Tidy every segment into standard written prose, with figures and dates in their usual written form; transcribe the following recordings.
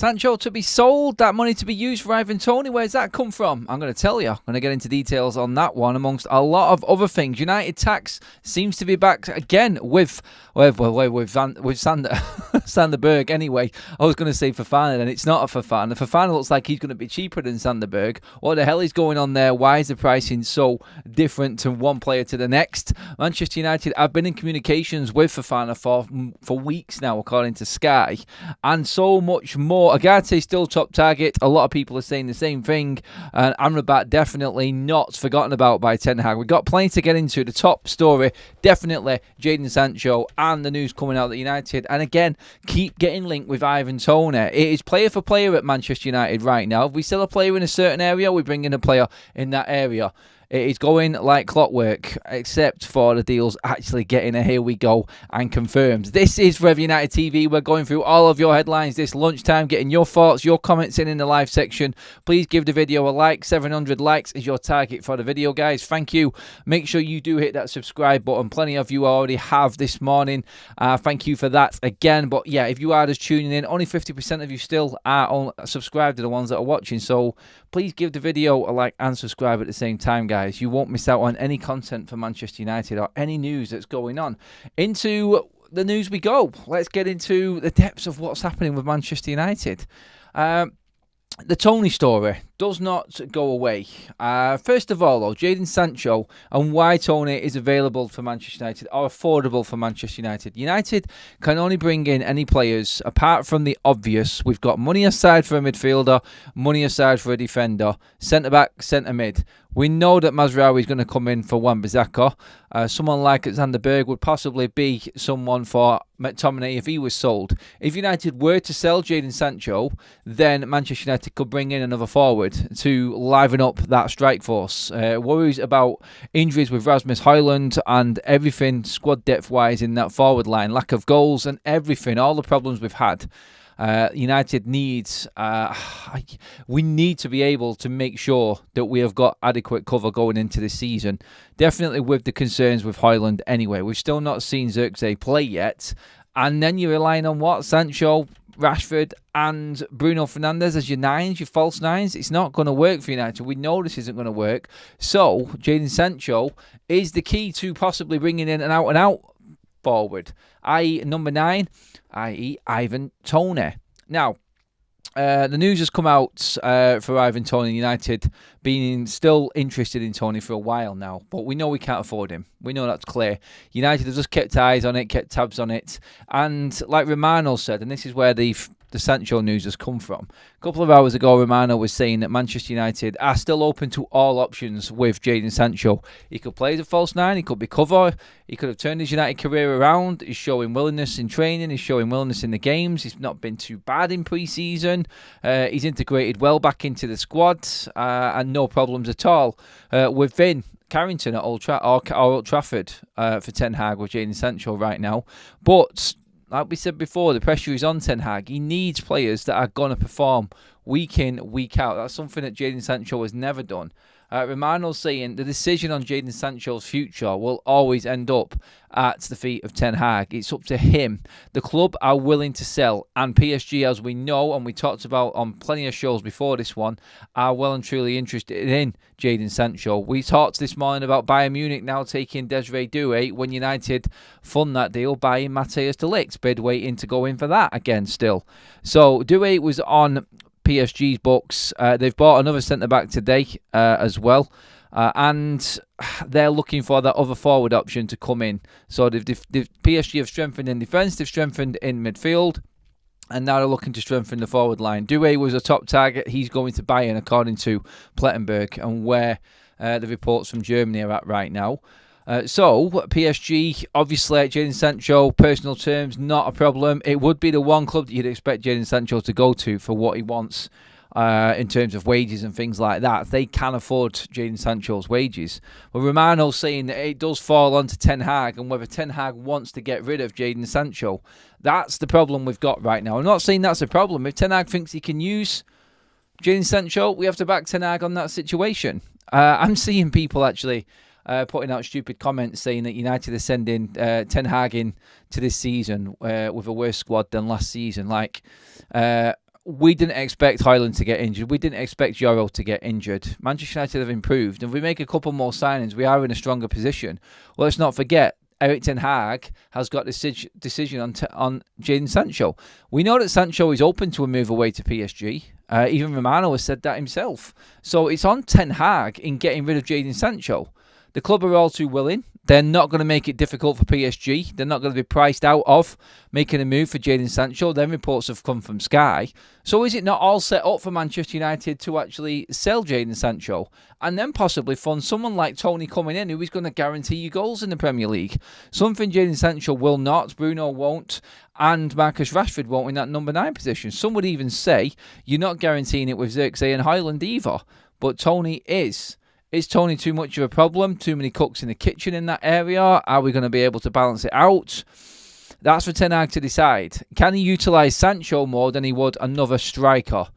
Sancho to be sold, that money to be used for Ivan Toney. Where's that come from? I'm going to tell you. I'm going to get into details on that one amongst a lot of other things. United tax seems to be back again with Xander Berg. Anyway, I was going to say Fofana, and it's not a Fofana. Fofana looks like he's going to be cheaper than Xander Berg. What the hell is going on there? Why is the pricing so different from one player to the next? Manchester United have been in communications with Fofana for weeks now, according to Sky, and so much more. Agate's still top target. A lot of people are saying the same thing. And Amrabat definitely not forgotten about by Ten Hag. We've got plenty to get into. The top story, definitely Jadon Sancho and the news coming out that United, and again, keep getting linked with Ivan Toney. It is player for player at Manchester United right now. If we sell a player in a certain area, we bring in a player in that area. It is going like clockwork, except for the deals actually getting a here we go and confirmed. This is Forever United TV. We're going through all of your headlines this lunchtime, getting your thoughts, your comments in the live section. Please give the video a like. 700 likes is your target for the video, guys. Thank you. Make sure you do hit that subscribe button. Plenty of you already have this morning. Thank you for that again. But yeah, if you are just tuning in, only 50% of you still are subscribed to the ones that are watching. So please give the video a like and subscribe at the same time, guys. You won't miss out on any content for Manchester United or any news that's going on. Into the news we go. Let's get into the depths of what's happening with Manchester United. The Toney story does not go away. First of all, though, Jadon Sancho and why Toney is available for Manchester United or affordable for Manchester United. United can only bring in any players apart from the obvious. We've got money aside for a midfielder, money aside for a defender, centre-back, centre-mid. We know that Mazraoui is going to come in for Wan-Bissaka. Someone like Xander Berg would possibly be someone for McTominay if he was sold. If United were to sell Jadon Sancho, then Manchester United could bring in another forward to liven up that strike force. Worries about injuries with Rasmus Højlund and everything squad depth-wise in that forward line. Lack of goals and everything, all the problems we've had. United needs, we need to be able to make sure that we have got adequate cover going into this season. Definitely with the concerns with Højlund anyway. We've still not seen Xerxes play yet. And then you're relying on what? Sancho, Rashford and Bruno Fernandes as your nines, your false nines. It's not going to work for United. We know this isn't going to work. So, Jadon Sancho is the key to possibly bringing in an out-and-out forward, i.e. number 9, i.e. Ivan Toney. Now, the news has come out for Ivan Toney. United being still interested in Toney for a while now, but we know we can't afford him. We know that's clear. United have just kept eyes on it, kept tabs on it, and like Romano said, and this is where the Sancho news has come from. A couple of hours ago, Romano was saying that Manchester United are still open to all options with Jadon Sancho. He could play as a false 9, he could be cover, he could have turned his United career around. He's showing willingness in training, he's showing willingness in the games. He's not been too bad in pre-season. He's integrated well back into the squad and no problems at all within Carrington at Old Trafford for Ten Hag with Jadon Sancho right now. But like we said before, the pressure is on Ten Hag. He needs players that are going to perform week in, week out. That's something that Jadon Sancho has never done. Romano's saying the decision on Jadon Sancho's future will always end up at the feet of Ten Hag. It's up to him. The club are willing to sell, and PSG, as we know, and we talked about on plenty of shows before this one, are well and truly interested in Jadon Sancho. We talked this morning about Bayern Munich now taking Desiree Doué when United fund that deal, buying Matthias de Ligt. Bid waiting to go in for that again still. So Doué was on PSG's books. They've bought another centre-back today as well. And they're looking for that other forward option to come in. So PSG have strengthened in defence, they've strengthened in midfield, and now they're looking to strengthen the forward line. Doué was a top target. He's going to Bayern, according to Plettenberg, and where the reports from Germany are at right now. So, PSG, obviously, Jadon Sancho, personal terms, not a problem. It would be the one club that you'd expect Jadon Sancho to go to for what he wants in terms of wages and things like that. They can afford Jadon Sancho's wages. But Romano's saying that it does fall onto Ten Hag, and whether Ten Hag wants to get rid of Jadon Sancho. That's the problem we've got right now. I'm not saying that's a problem. If Ten Hag thinks he can use Jadon Sancho, we have to back Ten Hag on that situation. I'm seeing people actually putting out stupid comments saying that United are sending Ten Hag in to this season with a worse squad than last season. Like, we didn't expect Højlund to get injured. We didn't expect Euro to get injured. Manchester United have improved. And if we make a couple more signings, we are in a stronger position. Well, let's not forget, Erik Ten Hag has got this decision on Jadon Sancho. We know that Sancho is open to a move away to PSG. Even Romano has said that himself. So it's on Ten Hag in getting rid of Jadon Sancho. The club are all too willing. They're not going to make it difficult for PSG. They're not going to be priced out of making a move for Jadon Sancho. Then reports have come from Sky. So is it not all set up for Manchester United to actually sell Jadon Sancho and then possibly fund someone like Toney coming in who is going to guarantee you goals in the Premier League? Something Jadon Sancho will not, Bruno won't, and Marcus Rashford won't in that number 9 position. Some would even say you're not guaranteeing it with Xerxes and Højlund either. But Toney is. Is Toney too much of a problem? Too many cooks in the kitchen in that area? Are we going to be able to balance it out? That's for Ten Hag to decide. Can he utilise Sancho more than he would another striker?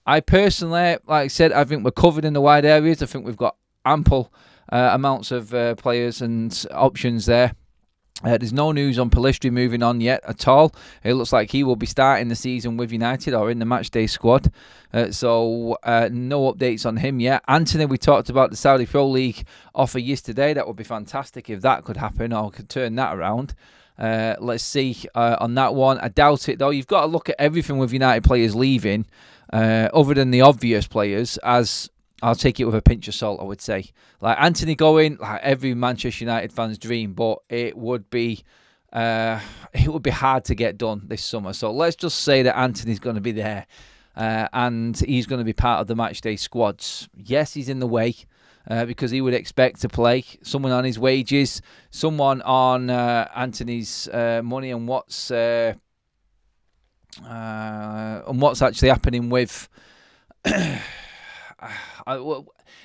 I personally, like I said, I think we're covered in the wide areas. I think we've got ample amounts of players and options there. There's no news on Pellistri moving on yet at all. It looks like he will be starting the season with United or in the matchday squad. So no updates on him yet. Anthony, we talked about the Saudi Pro League offer yesterday. That would be fantastic if that could happen or could turn that around. Let's see on that one. I doubt it though. You've got to look at everything with United players leaving, other than the obvious players, as I'll take it with a pinch of salt, I would say. Like Anthony going, like every Manchester United fan's dream, but it would be hard to get done this summer. So let's just say that Anthony's going to be there, and he's going to be part of the matchday squads. Yes, he's in the way because he would expect to play. Someone on his wages, someone on Anthony's money, and what's actually happening with.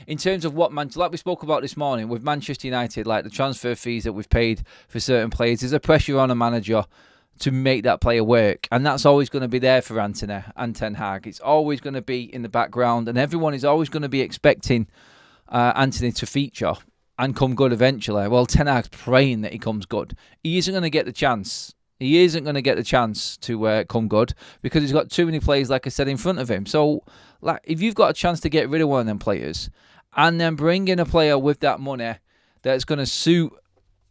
In terms of what like we spoke about this morning with Manchester United, like the transfer fees that we've paid for certain players, there's a pressure on a manager to make that player work, and that's always going to be there for Anthony and Ten Hag. It's always going to be in the background, and everyone is always going to be expecting Anthony to feature and come good eventually. Well, Ten Hag's praying that he comes good. He isn't going to get the chance. He isn't going to get the chance to come good because he's got too many players, like I said, in front of him. So, like, if you've got a chance to get rid of one of them players and then bring in a player with that money that's going to suit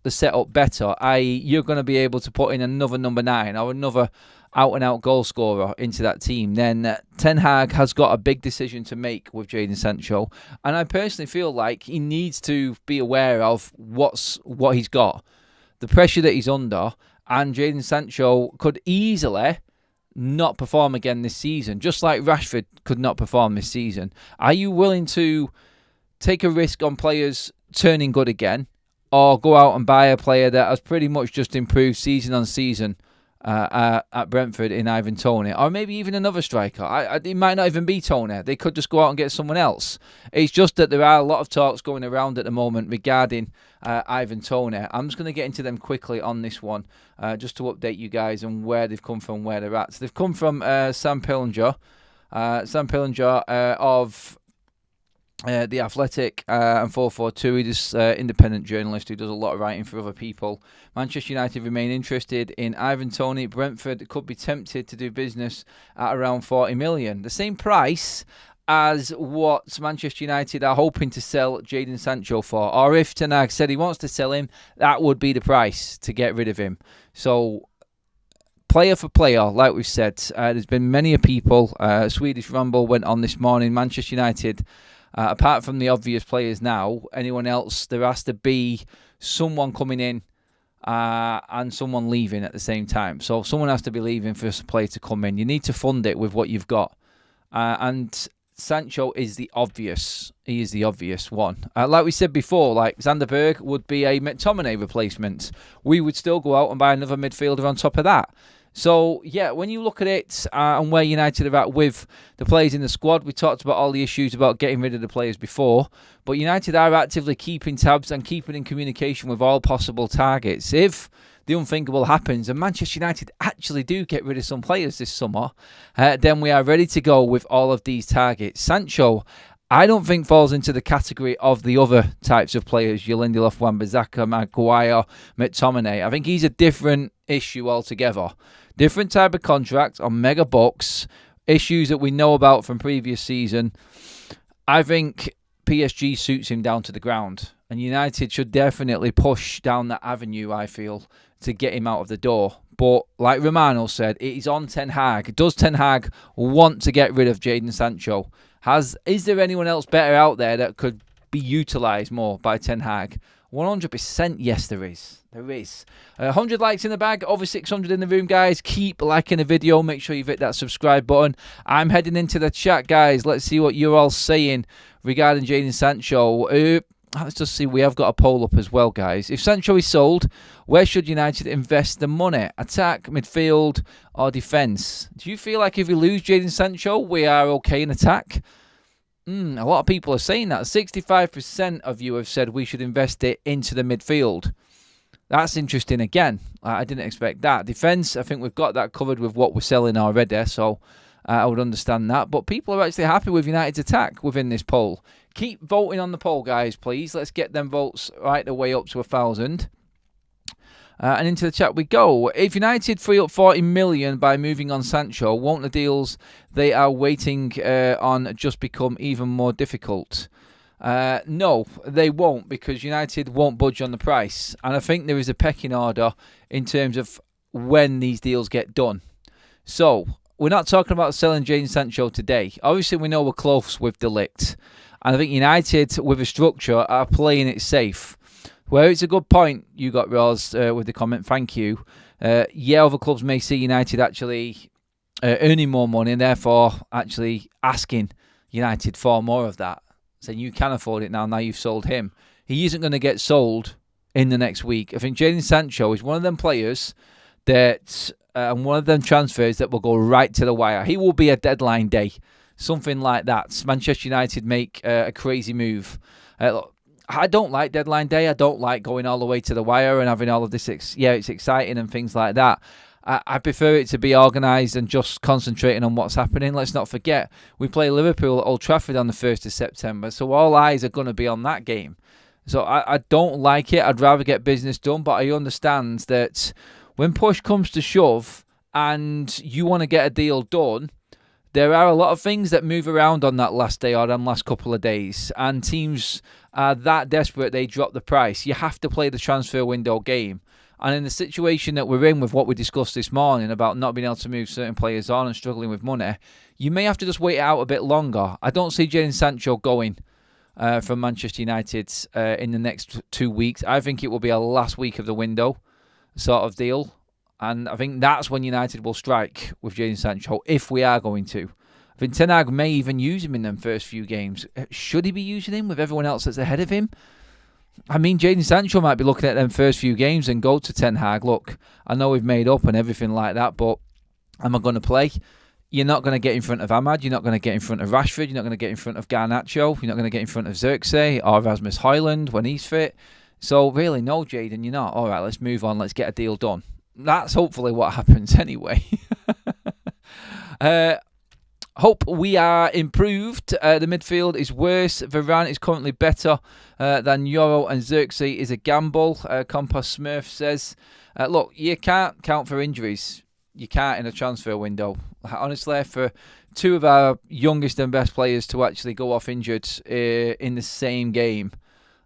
the setup better, i.e. you're going to be able to put in another number 9 or another out-and-out goal scorer into that team, then Ten Hag has got a big decision to make with Jadon Sancho. And I personally feel like he needs to be aware of what he's got, the pressure that he's under. And Jadon Sancho could easily not perform again this season, just like Rashford could not perform this season. Are you willing to take a risk on players turning good again, or go out and buy a player that has pretty much just improved season on season at Brentford in Ivan Toney, or maybe even another striker? It might not even be Toney. They could just go out and get someone else. It's just that there are a lot of talks going around at the moment regarding Ivan Toney. I'm just going to get into them quickly on this one, just to update you guys on where they've come from, where they're at. So they've come from Sam Pillinger. Sam Pillinger of The Athletic and 442. He's an independent journalist who does a lot of writing for other people. Manchester United remain interested in Ivan Toney. Brentford could be tempted to do business at around 40 million. The same price as what Manchester United are hoping to sell Jadon Sancho for. Or if Ten Hag said he wants to sell him, that would be the price to get rid of him. So, player for player, like we've said, there's been many people. Swedish Rumble went on this morning. Manchester United, apart from the obvious players now, anyone else, there has to be someone coming in and someone leaving at the same time. So someone has to be leaving for a player to come in. You need to fund it with what you've got. And Sancho is the obvious. He is the obvious one. Like we said before, like Xander Berg would be a McTominay replacement. We would still go out and buy another midfielder on top of that. So, yeah, when you look at it and where United are at with the players in the squad, we talked about all the issues about getting rid of the players before, but United are actively keeping tabs and keeping in communication with all possible targets. If the unthinkable happens and Manchester United actually do get rid of some players this summer, then we are ready to go with all of these targets. Sancho, I don't think falls into the category of the other types of players, your Lindelof, Wan-Bissaka, Maguire, McTominay. I think he's a different issue altogether. Different type of contract on mega bucks. issues that we know about from previous season. I think PSG suits him down to the ground, and United should definitely push down that avenue, I feel, to get him out of the door. But like Romano said, it is on Ten Hag. Does Ten Hag want to get rid of Jadon Sancho? Is there anyone else better out there that could be utilised more by Ten Hag? 100% yes, there is. There is. 100 likes in the bag, over 600 in the room, guys. Keep liking the video. Make sure you've hit that subscribe button. I'm heading into the chat, guys. Let's see what you're all saying regarding Jadon Sancho. Let's just see. We have got a poll up as well, guys. If Sancho is sold, where should United invest the money? Attack, midfield, or defence? Do you feel like if we lose Jadon Sancho, we are okay in attack? A lot of people are saying that. 65% of you have said we should invest it into the midfield. That's interesting again. I didn't expect that. Defence, I think we've got that covered with what we're selling already, so I would understand that. But people are actually happy with United's attack within this poll. Keep voting on the poll, guys, please. Let's get them votes right the way up to 1,000. And into the chat we go. If United free up 40 million by moving on Sancho, won't the deals they are waiting on just become even more difficult? No, they won't, because United won't budge on the price. And I think there is a pecking order in terms of when these deals get done. So, we're not talking about selling Jadon Sancho today. Obviously, we know we're close with De Ligt. And I think United, with a structure, are playing it safe. Where it's a good point you got, Roz, with the comment. Thank you. Yeah, other clubs may see United actually earning more money and therefore actually asking United for more of that. Saying you can afford it now you've sold him. He isn't going to get sold in the next week. I think Jadon Sancho is one of them players that, and one of them transfers that will go right to the wire. He will be a deadline day. Something like that. Manchester United make a crazy move. Look, I don't like deadline day. I don't like going all the way to the wire and having all of this. It's exciting and things like that. I prefer it to be organised and just concentrating on what's happening. Let's not forget, we play Liverpool at Old Trafford on the 1st of September, so all eyes are going to be on that game. So I don't like it. I'd rather get business done, but I understand that when push comes to shove and you want to get a deal done, there are a lot of things that move around on that last day or them last couple of days, and teams are that desperate they drop the price. You have to play the transfer window game. And in the situation that we're in with what we discussed this morning about not being able to move certain players on and struggling with money, you may have to just wait it out a bit longer. I don't see Jadon Sancho going from Manchester United in the next 2 weeks. I think it will be a last week of the window sort of deal. And I think that's when United will strike with Jadon Sancho, if we are going to. I think Ten Hag may even use him in them first few games. Should he be using him with everyone else that's ahead of him? I mean, Jadon Sancho might be looking at them first few games and go to Ten Hag. Look, I know we've made up and everything like that, but am I going to play? You're not going to get in front of Ahmad. You're not going to get in front of Rashford. You're not going to get in front of Garnacho. You're not going to get in front of Xerxes or Rasmus Højlund when he's fit. So really, no, Jadon, you're not. All right, let's move on. Let's get a deal done. That's hopefully what happens anyway. Hope we are improved. The midfield is worse. Varane is currently better than Euro, and Xerxes is a gamble. Compass Smurf says, look, you can't count for injuries. You can't in a transfer window. Honestly, for two of our youngest and best players to actually go off injured in the same game,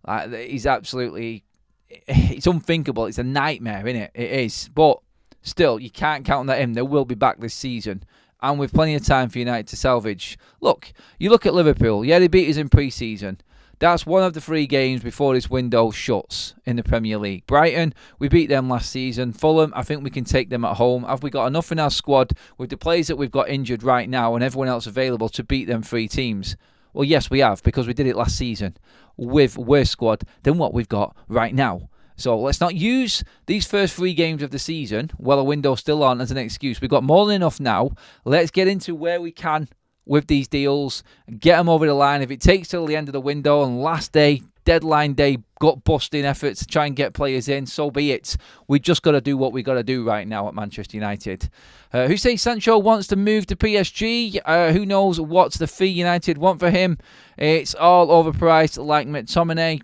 is absolutely, it's unthinkable. It's a nightmare, isn't it? It is. But still, you can't count that in. They will be back this season. And with plenty of time for United to salvage. Look, you look at Liverpool. Yeah, they beat us in pre-season. That's one of the 3 games before this window shuts in the Premier League. Brighton, we beat them last season. Fulham, I think we can take them at home. Have we got enough in our squad with the players that we've got injured right now and everyone else available to beat them 3 teams? Well, yes, we have, because we did it last season with worse squad than what we've got right now. So let's not use these first 3 games of the season, while the window's still on, as an excuse. We've got more than enough now. Let's get into where we can with these deals, get them over the line. If it takes till the end of the window and last day, deadline day, gut-busting efforts to try and get players in, so be it. We just got to do what we got to do right now at Manchester United. Who says Sancho wants to move to PSG? Who knows what's the fee United want for him? It's all overpriced, like McTominay.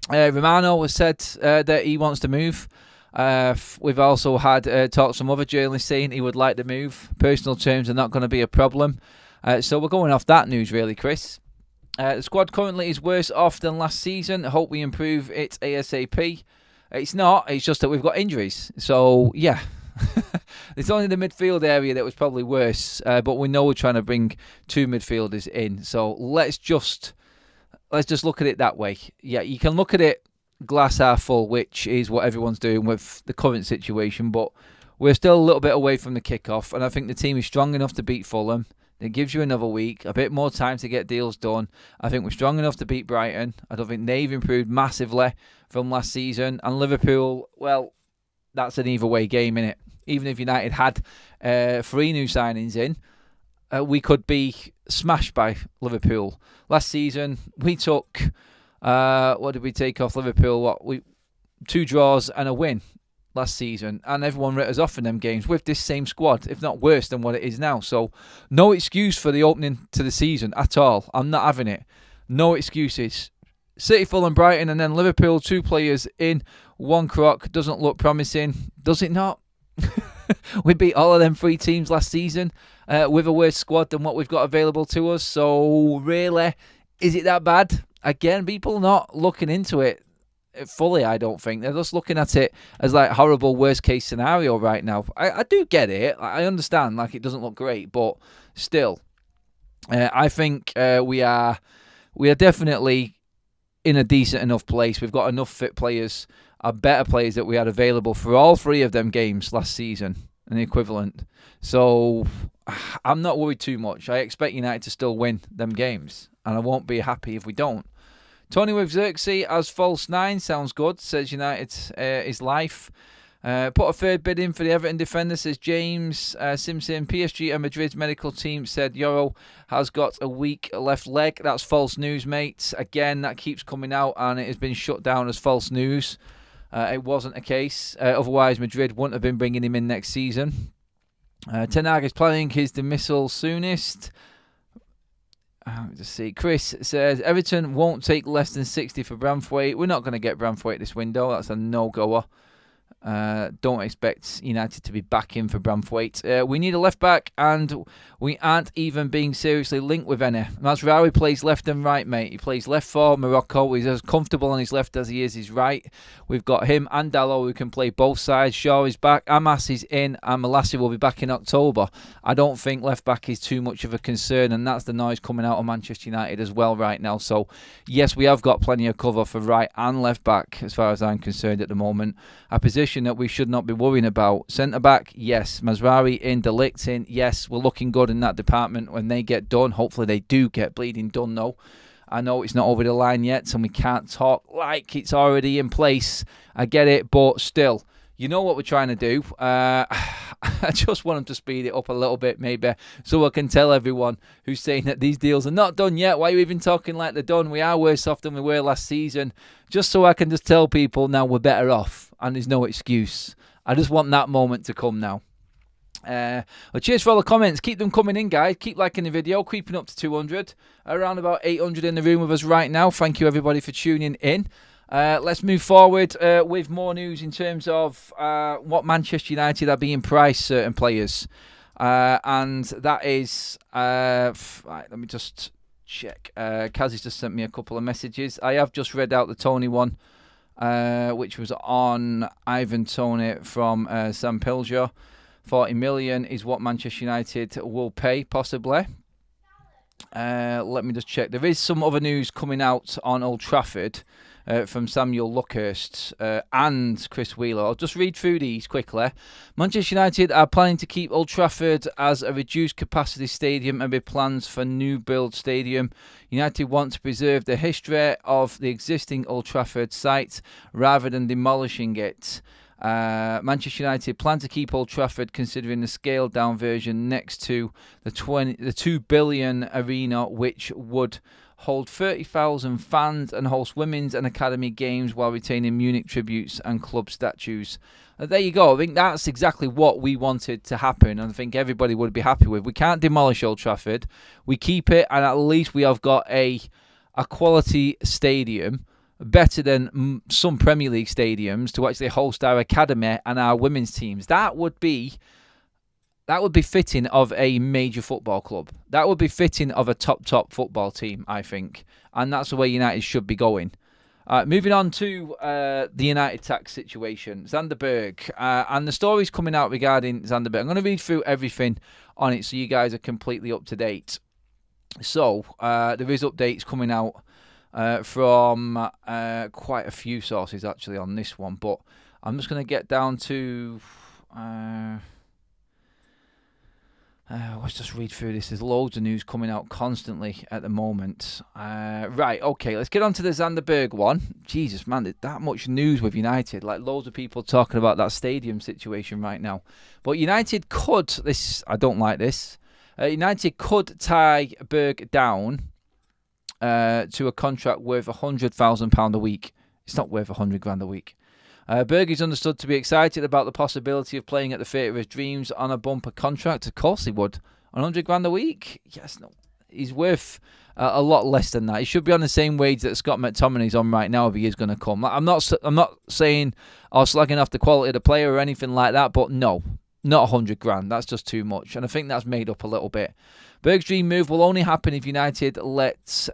Romano has said that he wants to move. We've also had talks from other journalists saying he would like to move. Personal terms are not going to be a problem. So we're going off that news, really, Chris. The squad currently is worse off than last season. I hope we improve it ASAP. It's not. It's just that we've got injuries. So, yeah. It's only the midfield area that was probably worse. But we know we're trying to bring 2 midfielders in. So let's just look at it that way. Yeah, you can look at it glass half full, which is what everyone's doing with the current situation. But we're still a little bit away from the kickoff. And I think the team is strong enough to beat Fulham. It gives you another week, a bit more time to get deals done. I think we're strong enough to beat Brighton. I don't think they've improved massively from last season. And Liverpool, well, that's an either way game, innit? Even if United had 3 new signings in, we could be smashed by Liverpool. Last season, we took, what did we take off Liverpool? 2 draws and a win last season, and everyone writ us off in them games with this same squad, if not worse than what it is now. So no excuse for the opening to the season at all. I'm not having it. No excuses. City, Fulham, Brighton, and then Liverpool, 2 players in, 1 croc. Doesn't look promising. Does it not? We beat all of them 3 teams last season with a worse squad than what we've got available to us. So really, is it that bad? Again, people not looking into it fully, I don't think. They're just looking at it as like horrible worst case scenario right now. I do get it. I understand like it doesn't look great, but still, I think we are definitely in a decent enough place. We've got enough fit players, better players that we had available for all 3 of them games last season and the equivalent. So I'm not worried too much. I expect United to still win them games, and I won't be happy if we don't. Toney with Xerxes as false 9 sounds good, says United is life. Put a 3rd bid in for the Everton defender, says James Simpson. PSG and Madrid's medical team said Euro has got a week left leg. That's false news, mates. Again, that keeps coming out and it has been shut down as false news. It wasn't a case. Otherwise, Madrid wouldn't have been bringing him in next season. Ten Hag is planning his dismissal soonest. Let's see. Chris says Everton won't take less than 60 for Branthwaite. We're not going to get Branthwaite this window. That's a no-goer. Don't expect United to be back in for Branthwaite. We need a left back, and we aren't even being seriously linked with any. Mazraoui plays left and right, mate. He plays left for Morocco. He's as comfortable on his left as he is his right. We've got him and Dalot who can play both sides. Shaw is back. Amas is in, and Malassi will be back in October. I don't think left back is too much of a concern, and that's the noise coming out of Manchester United as well right now. So, yes, we have got plenty of cover for right and left back as far as I'm concerned at the moment. A position that we should not be worrying about. Centre back, yes. Mazraoui in, De Ligt in, yes. We're looking good in that department when they get done. Hopefully they do get bleeding done though. I know it's not over the line yet, and we can't talk like it's already in place. I get it, but still, you know what we're trying to do. I just want them to speed it up a little bit, maybe, so I can tell everyone who's saying that these deals are not done yet. Why are you even talking like they're done? We are worse off than we were last season. Just so I can just tell people now we're better off, and there's no excuse. I just want that moment to come now. Well, cheers for all the comments. Keep them coming in, guys. Keep liking the video. Creeping up to 200. Around about 800 in the room with us right now. Thank you, everybody, for tuning in. Let's move forward with more news in terms of what Manchester United are being priced certain players. And that is... right, let me just check. Kaz's just sent me a couple of messages. I have just read out the Toney one, which was on Ivan Toney from Sam Pilger. 40 million is what Manchester United will pay, possibly. Let me just check. There is some other news coming out on Old Trafford from Samuel Luckhurst and Chris Wheeler. I'll just read through these quickly. Manchester United are planning to keep Old Trafford as a reduced capacity stadium and with plans for new build stadium. United want to preserve the history of the existing Old Trafford site rather than demolishing it. Manchester United plan to keep Old Trafford, considering the scaled down version next to the 2 billion arena, which would hold 30,000 fans and host women's and academy games while retaining Munich tributes and club statues. There you go. I think that's exactly what we wanted to happen, and I think everybody would be happy with. We can't demolish Old Trafford. We keep it, and at least we have got a quality stadium better than some Premier League stadiums to actually host our academy and our women's teams. That would be fitting of a major football club. That would be fitting of a top football team, I think. And that's the way United should be going. Moving on to the United tax situation. Xander Berg. And the stories coming out regarding Xander Berg. I'm going to read through everything on it so you guys are completely up to date. So, there is updates coming out from quite a few sources actually on this one. But I'm just going to get down to... let's just read through this. There's loads of news coming out constantly at the moment. Right, okay, let's get on to the Xander Berg one. Jesus, man, there's that much news with United. Like, loads of people talking about that stadium situation right now. But United could, I don't like this. United could tie Berg down to a contract worth £100,000 a week. It's not worth £100,000 a week. Berg is understood to be excited about the possibility of playing at the theatre of his dreams on a bumper contract. Of course he would. £100,000 a week? Yes, no. He's worth a lot less than that. He should be on the same wage that Scott McTominay's on right now if he is going to come. I'm not saying or slagging off the quality of the player or anything like that, but no, not £100,000. That's just too much, and I think that's made up a little bit. Berg's dream move will only happen if United lets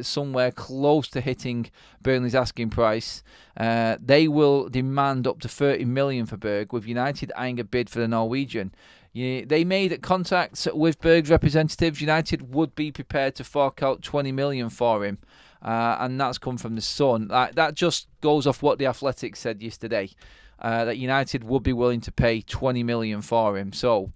somewhere close to hitting Burnley's asking price. They will demand up to $30 million for Berg, with United eyeing a bid for the Norwegian. They made contact with Berg's representatives. United would be prepared to fork out $20 million for him, and that's come from the Sun. That just goes off what the Athletic said yesterday, that United would be willing to pay $20 million for him. So,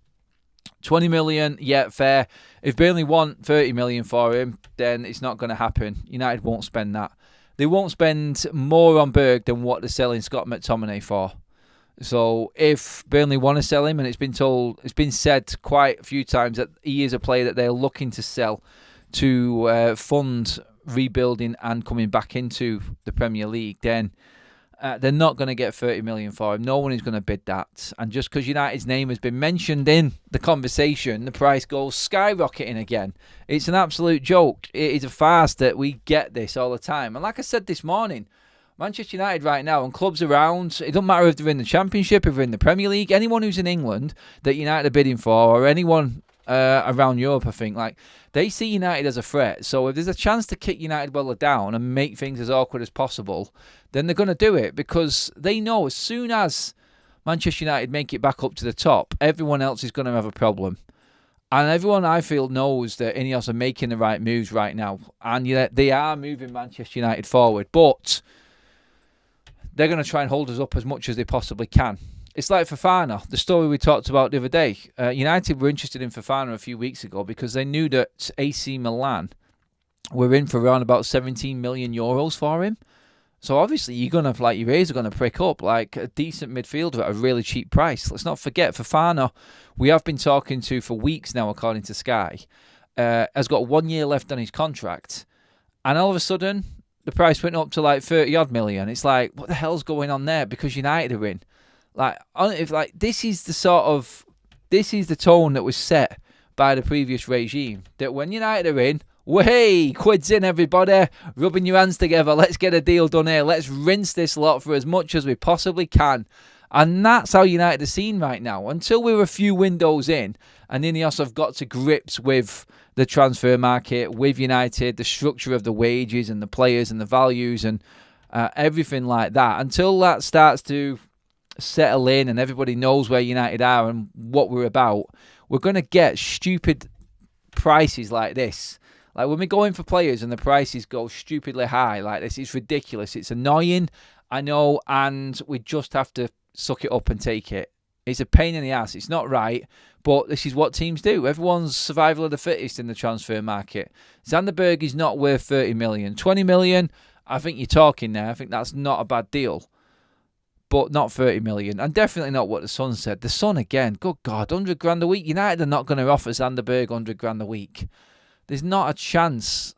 $20 million, yeah, fair. If Burnley want $30 million for him, then it's not going to happen. United won't spend that. They won't spend more on Berg than what they're selling Scott McTominay for. So if Burnley want to sell him, and it's been said quite a few times that he is a player that they're looking to sell to fund rebuilding and coming back into the Premier League, then they're not going to get $30 million for him. No one is going to bid that. And just because United's name has been mentioned in the conversation, the price goes skyrocketing again. It's an absolute joke. It is a farce that we get this all the time. And like I said this morning, Manchester United right now and clubs around, it doesn't matter if they're in the Championship, if they're in the Premier League, anyone who's in England that United are bidding for, or anyone around Europe, I think, like, they see United as a threat. So if there's a chance to kick United well down and make things as awkward as possible, then they're going to do it, because they know as soon as Manchester United make it back up to the top, everyone else is going to have a problem. And everyone, I feel, knows that Ineos are making the right moves right now. And they are moving Manchester United forward. But they're going to try and hold us up as much as they possibly can. It's like Fofana, the story we talked about the other day. United were interested in Fofana a few weeks ago because they knew that AC Milan were in for around about 17 million euros for him. So obviously you're going to, like, your ears are going to prick up, like a decent midfielder at a really cheap price. Let's not forget Fofana, we have been talking to for weeks now, according to Sky, has got 1 year left on his contract. And all of a sudden, the price went up to like 30 odd million. It's like, what the hell's going on there? Because United are in. This is the tone that was set by the previous regime. That when United are in, hey, quids in, everybody, rubbing your hands together, let's get a deal done here, let's rinse this lot for as much as we possibly can. And that's how United are seen right now. Until we're a few windows in, and Ineos have got to grips with the transfer market, with United, the structure of the wages and the players and the values and everything like that, until that starts to settle in and everybody knows where United are and what we're about, we're going to get stupid prices like this. Like when we go in for players and the prices go stupidly high like this, it's ridiculous. It's annoying, I know, and we just have to suck it up and take it. It's a pain in the ass. It's not right, but this is what teams do. Everyone's survival of the fittest in the transfer market. Xander Berg is not worth 30 million. 20 million, I think you're talking there. I think that's not a bad deal. But not 30 million. And definitely not what the Sun said. The Sun, again, good God, 100 grand a week. United are not going to offer Xander Berg 100 grand a week. There's not a chance.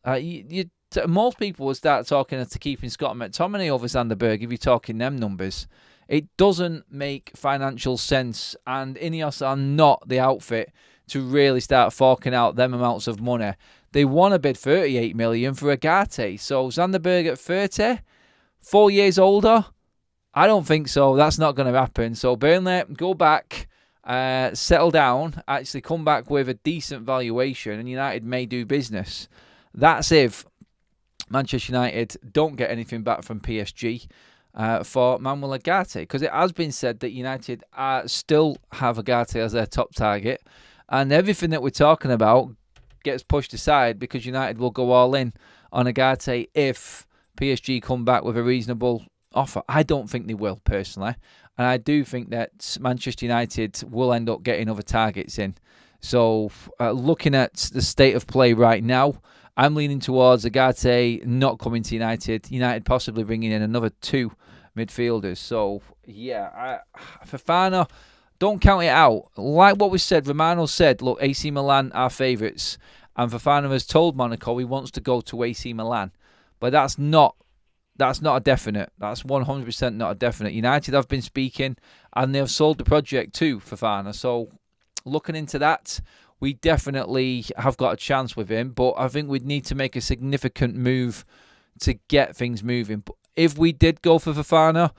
Most people will start talking to keeping Scott McTominay over Xander Berg if you're talking them numbers. It doesn't make financial sense, and Ineos are not the outfit to really start forking out them amounts of money. They want to bid 38 million for Agate. So Xander Berg at 30, 4 years older? I don't think so. That's not going to happen. So Burnley, go back, settle down, actually come back with a decent valuation, and United may do business. That's if Manchester United don't get anything back from PSG for Manuel Ugarte, because it has been said that United still have Ugarte as their top target, and everything that we're talking about gets pushed aside because United will go all in on Ugarte if PSG come back with a reasonable offer. I don't think they will, personally, and I do think that Manchester United will end up getting other targets in. So looking at the state of play right now, I'm leaning towards Ugarte not coming to United. United possibly bringing in another 2 midfielders. So, yeah, Fofana, don't count it out. Like what we said, Romano said, look, AC Milan are favourites. And Fofana has told Monaco he wants to go to AC Milan. But that's not a definite. That's 100% not a definite. United have been speaking, and they've sold the project to Fofana. So, looking into that, we definitely have got a chance with him, but I think we'd need to make a significant move to get things moving. But if we did go for Fofana,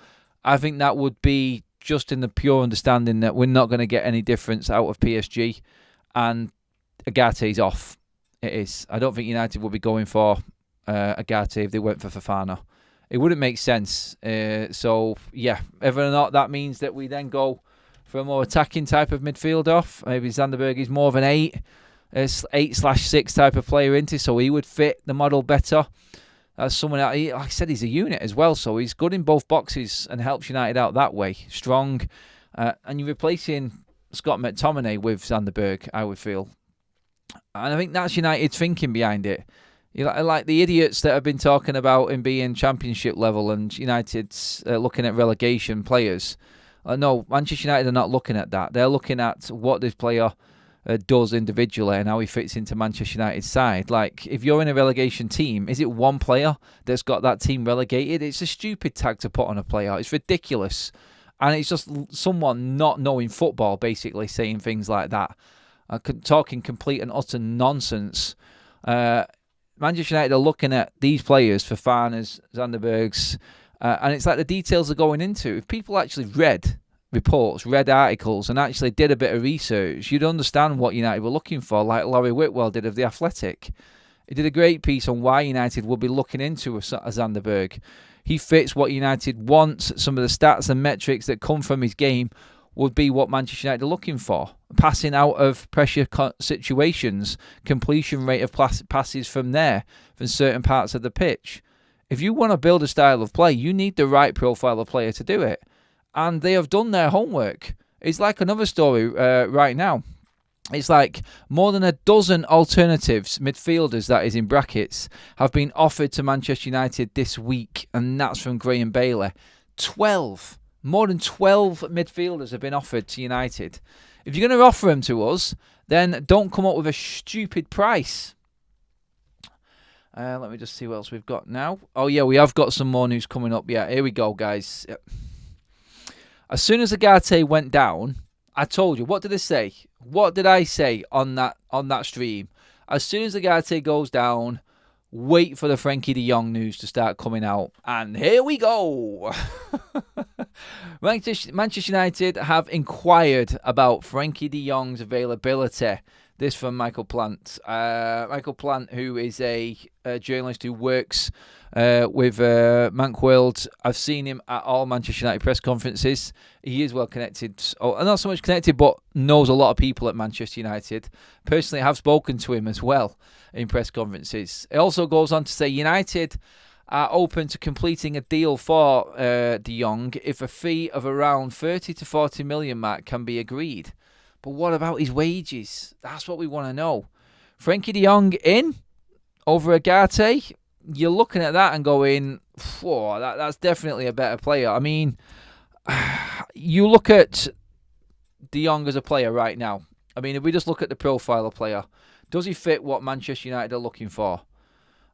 I think that would be just in the pure understanding that we're not going to get any difference out of PSG, and Ugarte's off. It is. I don't think United would be going for Ugarte if they went for Fofana. It wouldn't make sense. So, yeah, whether or not that means that we then go for a more attacking type of midfielder. Maybe Xander Berg is more of an 8/6 type of player, into, so he would fit the model better. As someone, like I said, he's a unit as well, so he's good in both boxes and helps United out that way. Strong. And you're replacing Scott McTominay with Xander Berg, I would feel. And I think that's United's thinking behind it. Like the idiots that have been talking about him being championship level and United's looking at relegation players. No, Manchester United are not looking at that. They're looking at what this player does individually and how he fits into Manchester United's side. Like, if you're in a relegation team, is it one player that's got that team relegated? It's a stupid tag to put on a player. It's ridiculous. And it's just someone not knowing football, basically, saying things like that. Talking complete and utter nonsense. Manchester United are looking at these players, Fofana's, Xander Berg's, and it's like the details are going into. If people actually read reports, read articles, and actually did a bit of research, you'd understand what United were looking for, like Laurie Whitwell did of The Athletic. He did a great piece on why United will be looking into a Xander Berg. He fits what United wants. Some of the stats and metrics that come from his game would be what Manchester United are looking for. Passing out of pressure situations, completion rate of passes from certain parts of the pitch. If you want to build a style of play, you need the right profile of player to do it. And they have done their homework. It's like another story right now. It's like more than a dozen alternatives, midfielders that is in brackets, have been offered to Manchester United this week. And that's from Graham Bailey. 12. More than 12 midfielders have been offered to United. If you're going to offer them to us, then don't come up with a stupid price. Let me just see what else we've got now. Oh, yeah, we have got some more news coming up. Yeah, here we go, guys. Yep. As soon as Ugarte went down, I told you. What did I say? What did I say on that stream? As soon as Ugarte goes down, wait for the Frenkie de Jong news to start coming out. And here we go. Manchester United have inquired about Frenkie de Jong's availability. This from Michael Plant. Michael Plant, who is a journalist who works with Mankworld. I've seen him at all Manchester United press conferences. He is well connected. Not so much connected, but knows a lot of people at Manchester United. Personally, I have spoken to him as well in press conferences. It also goes on to say United are open to completing a deal for de Jong if a fee of around 30 to 40 million mark can be agreed. But what about his wages? That's what we want to know. Frenkie de Jong in over Ugarte? You're looking at that and going, whoa, that's definitely a better player. I mean, you look at de Jong as a player right now. I mean, if we just look at the profile of player, does he fit what Manchester United are looking for?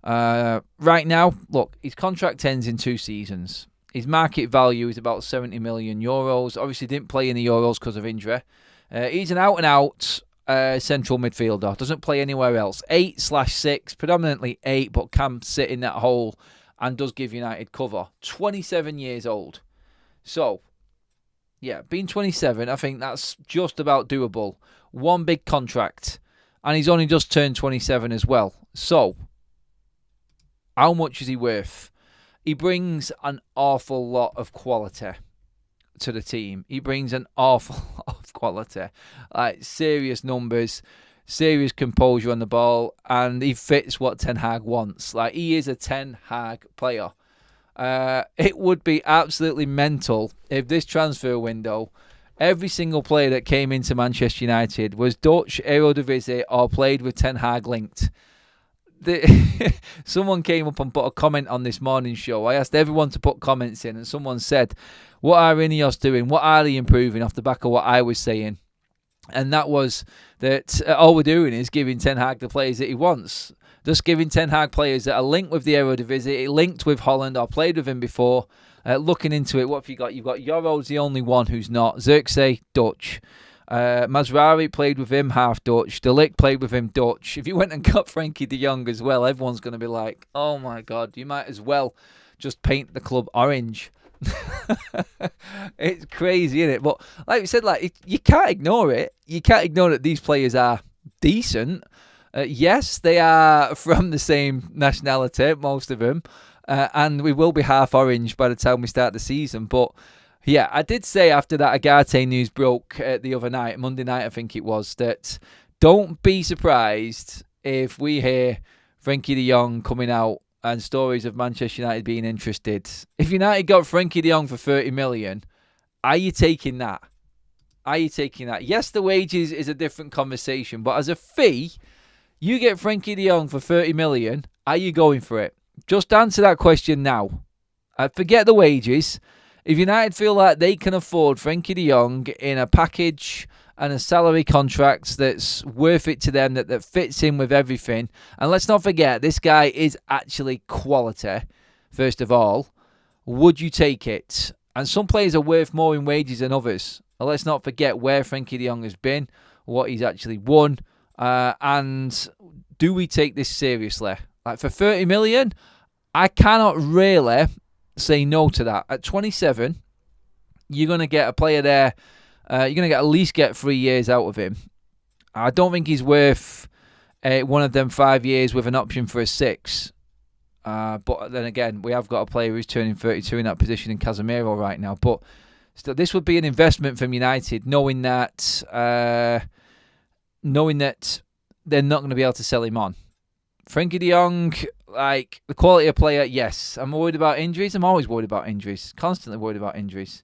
Right now, look, his contract ends in 2 seasons. His market value is about 70 million euros. Obviously, didn't play in the Euros because of injury. He's an out-and-out central midfielder. Doesn't play anywhere else. 8/6, predominantly 8, but can sit in that hole and does give United cover. 27 years old. So, yeah, being 27, I think that's just about doable. One big contract, and he's only just turned 27 as well. So, how much is he worth? He brings an awful lot of quality to the team. He brings an awful lot of quality. Like, serious numbers, serious composure on the ball, and he fits what Ten Hag wants. Like, he is a Ten Hag player. It would be absolutely mental if this transfer window, every single player that came into Manchester United was Dutch, Eredivisie, or played with Ten Hag linked. Someone came up and put a comment on this morning show. I asked everyone to put comments in, and someone said, what are Ineos doing? What are they improving off the back of what I was saying? And that was that all we're doing is giving Ten Hag the players that he wants. Just giving Ten Hag players that are linked with the Eredivisie, linked with Holland, or played with him before. Looking into it, what have you got? You've got Yoro's the only one who's not. Xerxes, Dutch. Mazraoui played with him, half Dutch. De Ligt played with him, Dutch. If you went and got Frenkie de Jong as well, everyone's going to be like, oh my God, you might as well just paint the club orange. It's crazy, isn't it? But like we said, you can't ignore it. You can't ignore that these players are decent. Yes, they are from the same nationality, most of them. And we will be half orange by the time we start the season. But yeah, I did say after that Agate news broke the other night, Monday night I think it was, that don't be surprised if we hear Frenkie de Jong coming out and stories of Manchester United being interested. If United got Frenkie de Jong for 30 million, are you taking that? Are you taking that? Yes, the wages is a different conversation, but as a fee, you get Frenkie de Jong for 30 million, are you going for it? Just answer that question now. Forget the wages. If United feel like they can afford Frenkie de Jong in a package and a salary contract that's worth it to them, that fits in with everything, and let's not forget, this guy is actually quality, first of all, would you take it? And some players are worth more in wages than others. And let's not forget where Frenkie de Jong has been, what he's actually won, and do we take this seriously? Like, for 30 million, I cannot really say no to that. At 27, you're going to get a player there. You're going to at least get 3 years out of him. I don't think he's worth one of them 5 years with an option for a 6. But then again, we have got a player who's turning 32 in that position in Casemiro right now. But still, this would be an investment from United, knowing that they're not going to be able to sell him on. Frenkie de Jong, like, the quality of player, yes. I'm worried about injuries. I'm always worried about injuries. Constantly worried about injuries.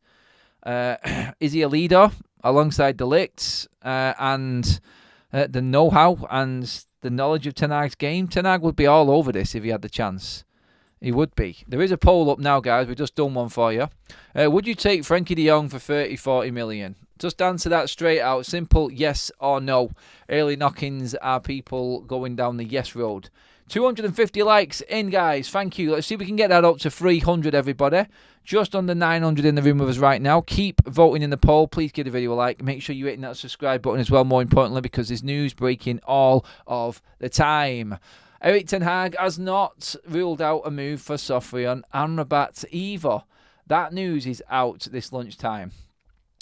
Is he a leader alongside De Ligt and the know-how and the knowledge of Ten Hag's game? Ten Hag would be all over this if he had the chance. He would be. There is a poll up now, guys. We've just done one for you. Would you take Frenkie de Jong for 30, 40 million? Just answer that straight out. Simple yes or no. Early knockings are people going down the yes road. 250 likes in, guys. Thank you. Let's see if we can get that up to 300, everybody. Just under 900 in the room with us right now. Keep voting in the poll. Please give the video a like. Make sure you're hitting that subscribe button as well, more importantly, because there's news breaking all of the time. Erik Ten Hag has not ruled out a move for Sofian Amrabat either. That news is out this lunchtime.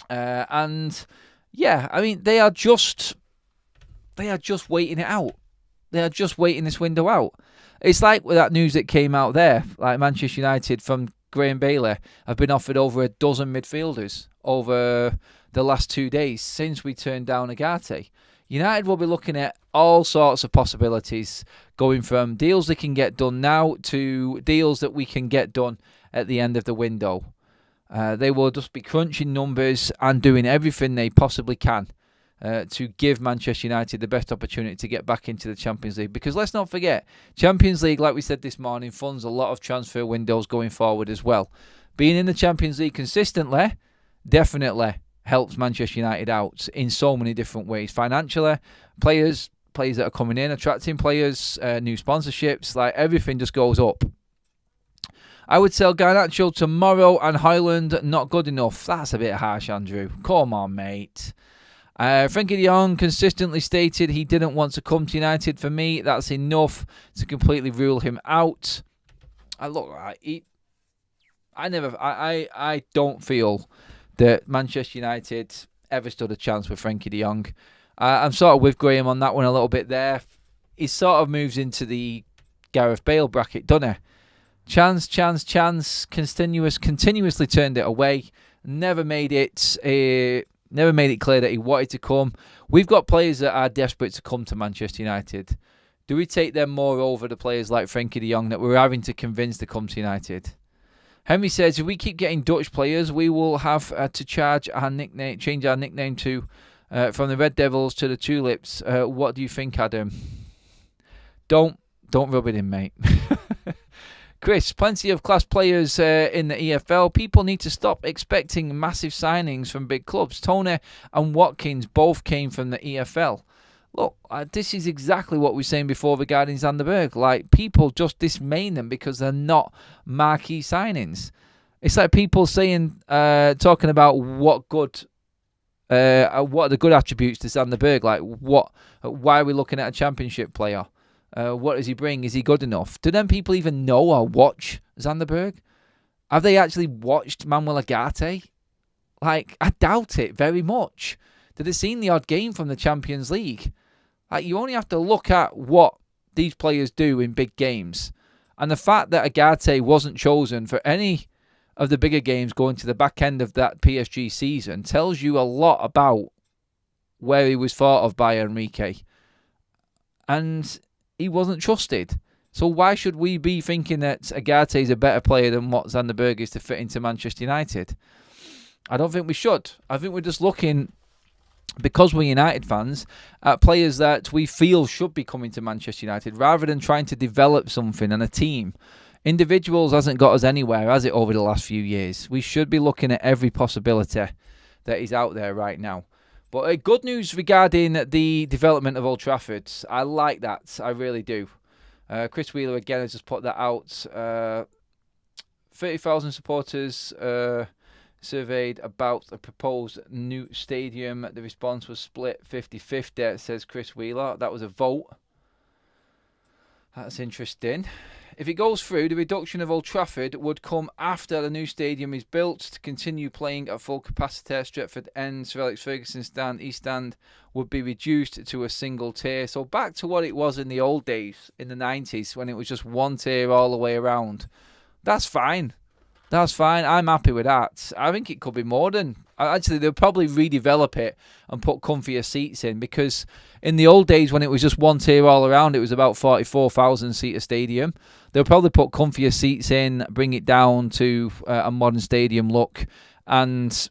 And yeah, I mean, they are just waiting it out. They are just waiting this window out. It's like with that news that came out there, like Manchester United from Graham Bailey have been offered over a dozen midfielders over the last 2 days since we turned down Agate. United will be looking at all sorts of possibilities, going from deals that can get done now to deals that we can get done at the end of the window. They will just be crunching numbers and doing everything they possibly can to give Manchester United the best opportunity to get back into the Champions League. Because let's not forget, Champions League, like we said this morning, funds a lot of transfer windows going forward as well. Being in the Champions League consistently definitely helps Manchester United out in so many different ways. Financially, players that are coming in, attracting players, new sponsorships, like everything just goes up. I would sell Garnacho tomorrow and Højlund not good enough. That's a bit harsh, Andrew. Come on, mate. Frenkie de Jong consistently stated he didn't want to come to United. For me, that's enough to completely rule him out. I don't feel that Manchester United ever stood a chance with Frenkie de Jong. I'm sort of with Graham on that one a little bit there. He sort of moves into the Gareth Bale bracket, doesn't he? Chance, continuously turned it away. Never made it clear that he wanted to come. We've got players that are desperate to come to Manchester United. Do we take them more over the players like Frenkie de Jong that we're having to convince to come to United? Henry says, if we keep getting Dutch players, we will have to change our nickname to from the Red Devils to the Tulips. What do you think, Adam? Don't rub it in, mate. Chris, plenty of class players in the EFL. People need to stop expecting massive signings from big clubs. Toney and Watkins both came from the EFL. Look, this is exactly what we were saying before regarding Xander Berg. Like, people just dismay them because they're not marquee signings. It's like people saying, talking about what are the good attributes to Xander Berg. Like, why are we looking at a championship player? What does he bring? Is he good enough? Do them people even know or watch Xander Berg? Have they actually watched Manuel Ugarte? Like, I doubt it very much. Did they seen the odd game from the Champions League? Like, you only have to look at what these players do in big games. And the fact that Ugarte wasn't chosen for any of the bigger games going to the back end of that PSG season tells you a lot about where he was thought of by Enrique. And he wasn't trusted. So why should we be thinking that Ugarte is a better player than what Xander Berg is to fit into Manchester United? I don't think we should. I think we're just looking, because we're United fans, at players that we feel should be coming to Manchester United rather than trying to develop something and a team. Individuals hasn't got us anywhere, has it, over the last few years? We should be looking at every possibility that is out there right now. But good news regarding the development of Old Trafford. I like that. I really do. Chris Wheeler again has just put that out. 30,000 supporters surveyed about a proposed new stadium. The response was split 50-50, says Chris Wheeler. That was a vote. That's interesting. If it goes through, the reduction of Old Trafford would come after the new stadium is built to continue playing at full capacity. Stretford End, Sir Alex Ferguson Stand, East Stand would be reduced to a single tier. So back to what it was in the old days, in the 90s, when it was just one tier all the way around. That's fine. That's fine. I'm happy with that. I think it could be more than... Actually, they'll probably redevelop it and put comfier seats in, because in the old days when it was just one tier all around, it was about 44,000 seater stadium. They'll probably put comfier seats in, bring it down to a modern stadium look, and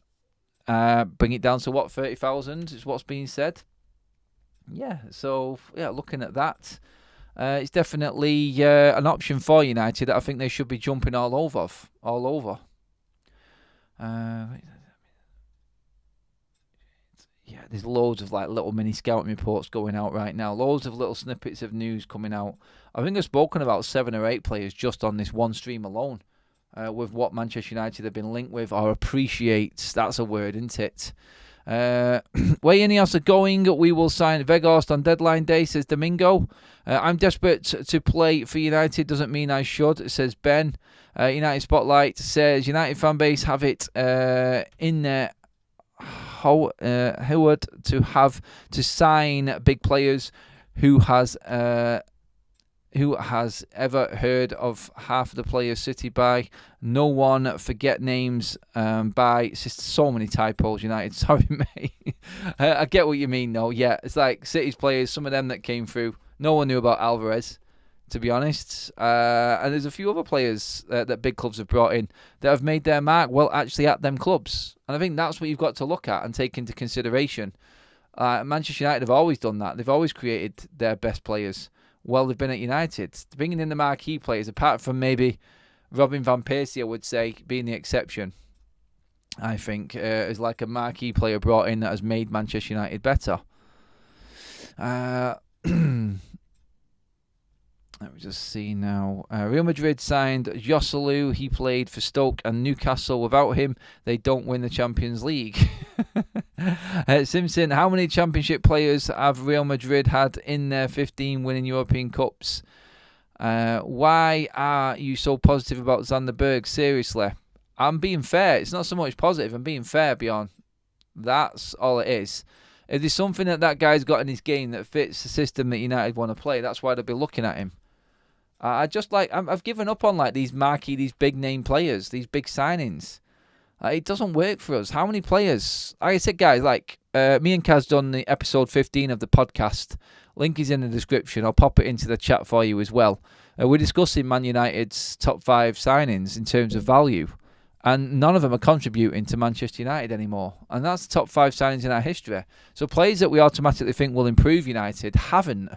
bring it down to, 30,000 is what's being said. Yeah, so, yeah, looking at that, it's definitely an option for United that I think they should be jumping all over. Yeah, there's loads of like little mini scouting reports going out right now. Loads of little snippets of news coming out. I think I've spoken about 7 or 8 players just on this one stream alone, with what Manchester United have been linked with or appreciates. That's a word, isn't it? Where Ineos are going, we will sign Weghorst on deadline day, says Domingo. I'm desperate to play for United, doesn't mean I should, says Ben. United Spotlight says United fan base have it in their Howard to have to sign big players. Who has ever heard of half of the players City buy? No one. Forget names. Buy. It's just so many typos, United. Sorry, mate. I get what you mean, though. Yeah, it's like City's players, some of them that came through. No one knew about Alvarez, to be honest. And there's a few other players that big clubs have brought in that have made their mark, well, actually at them clubs. And I think that's what you've got to look at and take into consideration. Manchester United have always done that. They've always created their best players while they've been at United. Bringing in the marquee players, apart from maybe Robin Van Persie, I would say, being the exception, I think, is like a marquee player brought in that has made Manchester United better. Let me just see now. Real Madrid signed Joselu. He played for Stoke and Newcastle. Without him, they don't win the Champions League. Simpson, how many championship players have Real Madrid had in their 15 winning European Cups? Why are you so positive about Xander Berg? Seriously, I'm being fair. It's not so much positive. I'm being fair, Bjorn. That's all it is. If there's something that guy's got in his game that fits the system that United want to play, that's why they'll be looking at him. I've given up on these these big name players, these big signings. It doesn't work for us. How many players? Like I said, guys, me and Kaz done the episode 15 of the podcast. Link is in the description. I'll pop it into the chat for you as well. We're discussing Man United's top 5 signings in terms of value. And none of them are contributing to Manchester United anymore. And that's the top 5 signings in our history. So players that we automatically think will improve United haven't.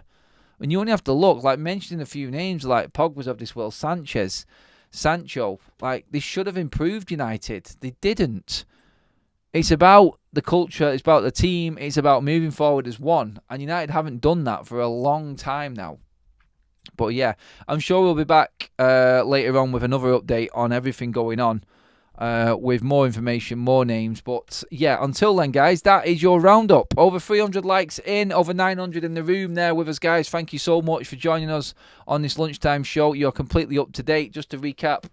And you only have to look, mentioning a few names like Pogba's of this world, Sancho. They should have improved United. They didn't. It's about the culture. It's about the team. It's about moving forward as one. And United haven't done that for a long time now. But yeah, I'm sure we'll be back later on with another update on everything going on. With more information, more names. But yeah, until then, guys, that is your roundup. Over 300 likes in, over 900 in the room there with us, guys. Thank you so much for joining us on this lunchtime show. You're completely up to date. Just to recap,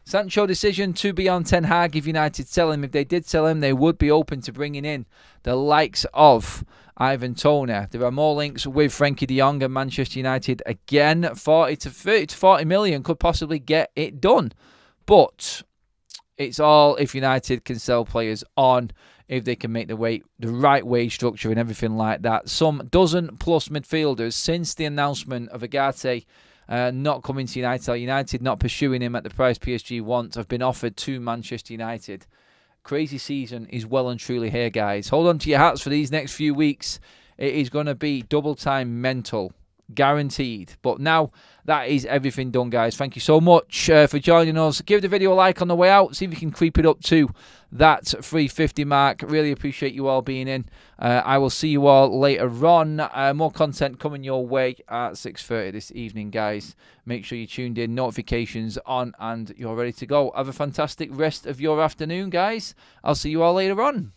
Sancho decision to be on Ten Hag if United sell him. If they did sell him, they would be open to bringing in the likes of Ivan Toney. There are more links with Frenkie de Jong and Manchester United. Again, 30 to 40 million could possibly get it done. But it's all if United can sell players on, if they can make the right wage structure and everything like that. Some dozen plus midfielders since the announcement of Agate not coming to United, or United not pursuing him at the price PSG wants, have been offered to Manchester United. Crazy season is well and truly here, guys. Hold on to your hats for these next few weeks. It is going to be double time mental. Guaranteed. But now that is everything done, guys. Thank you so much for joining us. Give the video a like on the way out. See if you can creep it up to that 350 mark. Really appreciate you all being in. I will see you all later on. More content coming your way at 6:30 this evening, guys. Make sure you tuned in, notifications on, and you're ready to go. Have a fantastic rest of your afternoon, guys. I'll see you all later on.